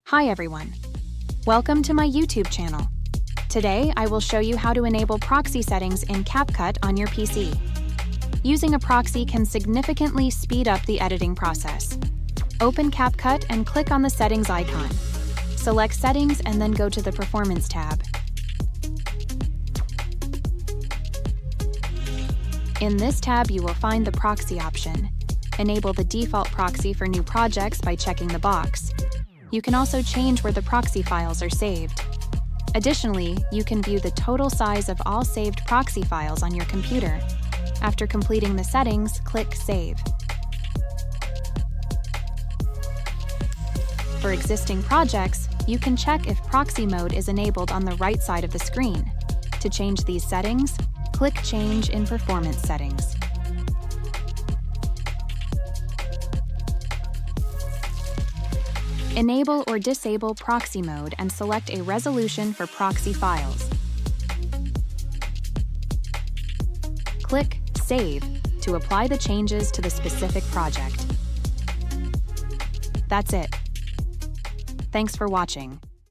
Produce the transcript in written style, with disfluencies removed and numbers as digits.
Hi everyone. Welcome to my YouTube channel. Today I will show you how to enable proxy settings in CapCut on your PC. Using a proxy can significantly speed up the editing process. Open CapCut and click on the Settings icon. Select Settings and then go to the Performance tab. In this tab you will find the proxy option. Enable the default proxy for new projects by checking the box. You can also change where the proxy files are saved. Additionally, you can view the total size of all saved proxy files on your computer. After completing the settings, click Save. For existing projects, you can check if Proxy Mode is enabled on the right side of the screen. To change these settings, click Change in Performance Settings. Enable or disable Proxy Mode and select a resolution for proxy files. Click Save to apply the changes to the specific project. That's it. Thanks for watching.